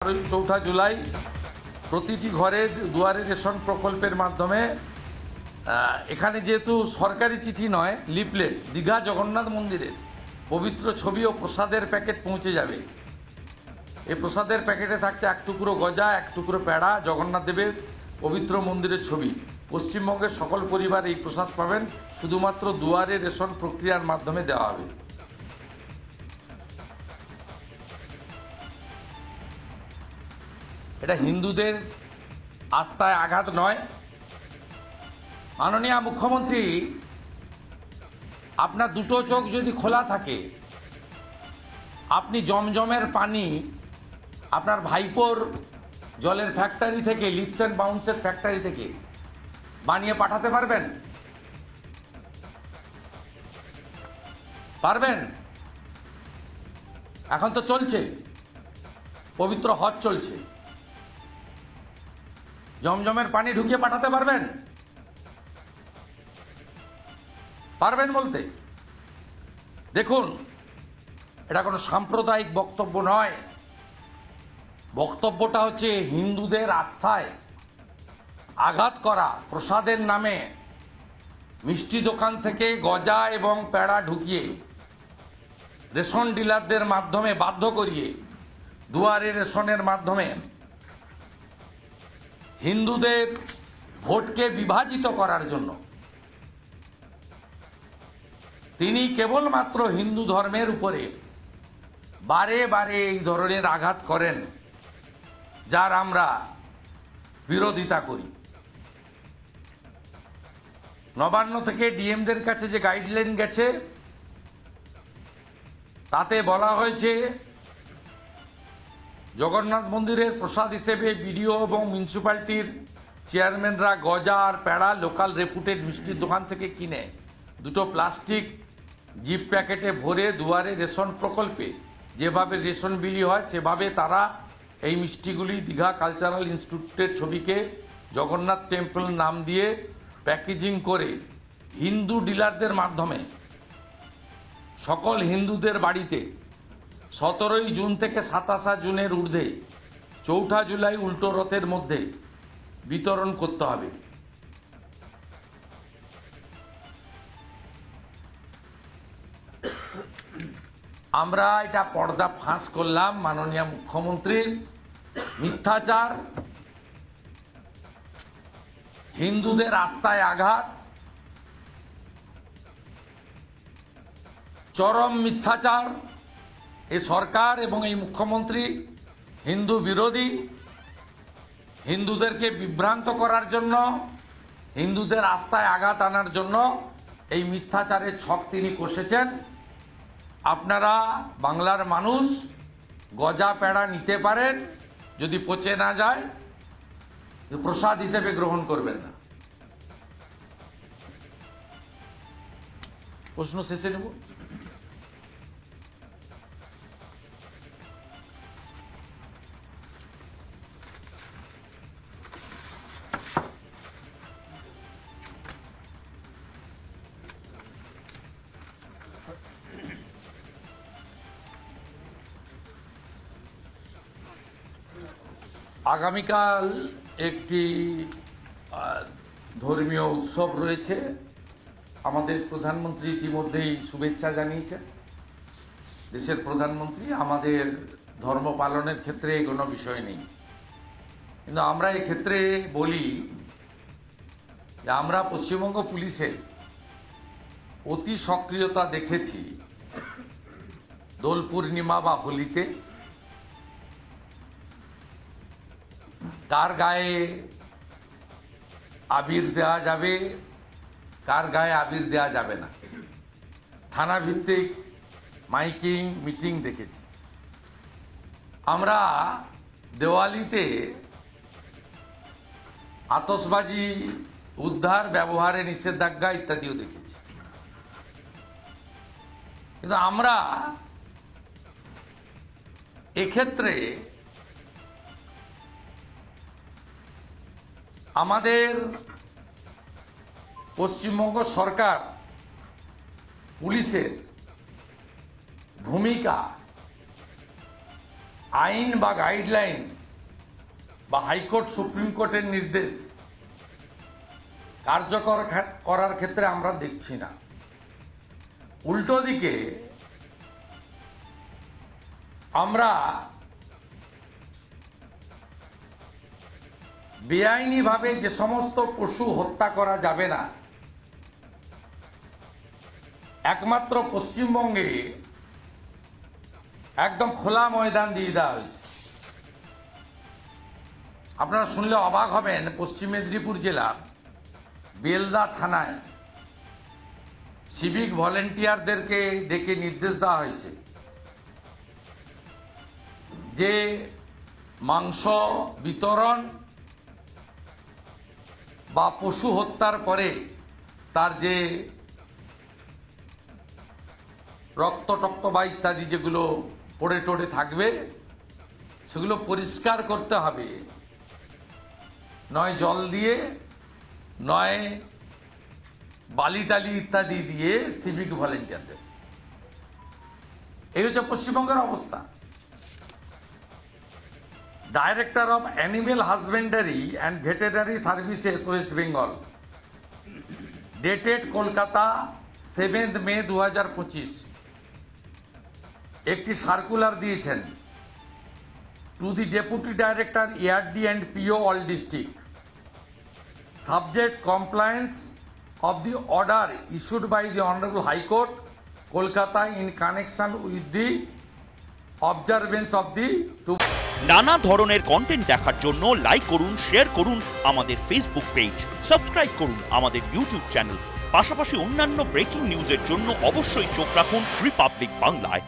চৌঠা জুলাই প্রতিটি ঘরে দুয়ারে রেশন প্রকল্পের মাধ্যমে এখানে যেহেতু সরকারি চিঠি নয়, লিফলেট দীঘা জগন্নাথ মন্দিরের পবিত্র ছবি ও প্রসাদের প্যাকেট পৌঁছে যাবে। এই প্রসাদের প্যাকেটে থাকছে এক টুকরো গজা, এক টুকরো প্যাড়া, জগন্নাথ দেবের পবিত্র মন্দিরের ছবি। পশ্চিমবঙ্গের সকল পরিবার এই প্রসাদ পাবেন, শুধুমাত্র দুয়ারে রেশন প্রক্রিয়ার মাধ্যমে দেওয়া হবে। এটা হিন্দুদের আস্থায় আঘাত নয়। মাননীয় মুখ্যমন্ত্রী, আপনার দুটো চোখ যদি খোলা থাকে, আপনি জমজমের পানি আপনার ভাইপোর জলের ফ্যাক্টরি থেকে, লিপস অ্যান্ড বাউন্সের ফ্যাক্টরি থেকে বানিয়ে পাঠাতে পারবেন? পারবেন? এখন তো চলছে, পবিত্র হজ চলছে, জমজমের পানি ঢুকিয়ে পাঠাতে পারবেন? পারবেন বলতে? দেখুন, এটা কোনো সাম্প্রদায়িক বক্তব্য নয়। বক্তব্যটা হচ্ছে হিন্দুদের আস্থায় আঘাত করা। প্রসাদের নামে মিষ্টি দোকান থেকে গজা এবং প্যাড়া ঢুকিয়ে রেশন ডিলারদের মাধ্যমে বাধ্য করিয়ে দুয়ারে রেশনের মাধ্যমে হিন্দুদের ভোটকে বিভাজিত করার জন্য তিনি কেবলমাত্র হিন্দু ধর্মের উপরে বারে বারে এই ধরনের আঘাত করেন, যার আমরা বিরোধিতা করি। নবান্ন থেকে ডিএমদের কাছে যে গাইডলাইন গেছে, তাতে বলা হয়েছে জগন্নাথ মন্দিরের প্রসাদ হিসেবে বিডিও এবং মিউনিসিপ্যালিটির চেয়ারম্যানরা গজা আর প্যাড়া লোকাল রেপুটেড মিষ্টির দোকান থেকে কিনে দুটো প্লাস্টিক জিপ প্যাকেটে ভরে দুয়ারে রেশন প্রকল্পে যেভাবে রেশন বিলি হয় সেভাবে তারা এই মিষ্টিগুলি দীঘা কালচারাল ইনস্টিটিউটের ছবিকে জগন্নাথ টেম্পল নাম দিয়ে প্যাকেজিং করে হিন্দু ডিলারদের মাধ্যমে সকল হিন্দুদের বাড়িতে 17 জুন থেকে 27 জুনের ঊর্ধ্বে চৌঠা জুলাই উল্টো রথের মধ্যে বিতরণ করতে হবে। আমরা এটা পর্দা ফাঁস করলাম মাননীয় মুখ্যমন্ত্রীর মিথ্যাচার, হিন্দুদের আস্থায় আঘাত, চরম মিথ্যাচার। এই সরকার এবং এই মুখ্যমন্ত্রী হিন্দু বিরোধী, হিন্দুদেরকে বিভ্রান্ত করার জন্য, হিন্দুদের আস্থায় আঘাত আনার জন্য এই মিথ্যাচারের ছক তিনি কষেছেন। আপনারা বাংলার মানুষ গজা প্যাড়া নিতে পারেন, যদি পচে না যায় প্রসাদ হিসেবে গ্রহণ করবেন না। প্রশ্ন শেষে নেব। আগামীকাল একটি ধর্মীয় উৎসব রয়েছে। আমাদের প্রধানমন্ত্রী ইতিমধ্যেই শুভেচ্ছা জানিয়েছেন। দেশের প্রধানমন্ত্রী, আমাদের ধর্ম পালনের ক্ষেত্রে কোনো বিষয় নেই, কিন্তু আমরা এক্ষেত্রে বলি যে আমরা পশ্চিমবঙ্গ পুলিশের অতি সক্রিয়তা দেখেছি দোল পূর্ণিমা বা হোলিতে। কার গায়ে আবির দেওয়া যাবে, কার গায়ে আবির দেওয়া যাবে না, থানা ভিত্তিক মাইকিং মিটিং দেখেছি। আমরা দেওয়ালিতে আতশবাজি উদ্ধার, ব্যবহারে নিষেধাজ্ঞা ইত্যাদিও দেখেছি। কিন্তু আমরা এক্ষেত্রে আমাদের পশ্চিমবঙ্গ সরকার পুলিশের ভূমিকা আইন বা গাইডলাইন বা হাইকোর্ট সুপ্রিম কোর্টের নির্দেশ কার্যকর করার ক্ষেত্রে আমরা দেখছি না। উল্টো দিকে আমরা বেআইনিভাবে যে সমস্ত পশু হত্যা করা যাবে না, একমাত্র পশ্চিমবঙ্গে একদম খোলা ময়দান দিয়ে দেওয়া হয়েছে। আপনারা শুনলে অবাক হবেন, পশ্চিম মেদিনীপুর জেলার বেলদা থানায় সিভিক ভলেন্টিয়ারদেরকে ডেকে নির্দেশ দেওয়া হয়েছে যে মাংস বিতরণ বা পশু হত্যার পরে তার যে রক্ত টক্ত বা ইত্যাদি যেগুলো পড়ে টড়ে থাকবে সেগুলো পরিষ্কার করতে হবে, নয় জল দিয়ে, নয় বালি টালি ইত্যাদি দিয়ে সিভিক ভলেন্টিয়ারদের। এই হচ্ছে পশ্চিমবঙ্গের অবস্থা। Director of animal husbandry and veterinary services West Bengal, dated Kolkata 7 May 2025, একটি সার্কুলার দিয়েছেন to the deputy director ARD and PO all district, subject compliance of the order issued by the Honorable High Court, Kolkata, in connection with the observance of the নানা ধরনের content দেখার জন্য like করুন, share করুন আমাদের Facebook page, subscribe করুন আমাদের YouTube channel. পাশাপাশি অন্যান্য ব্রেকিং নিউজের জন্য অবশ্যই চোখ রাখুন রিপাবলিক বাংলায়।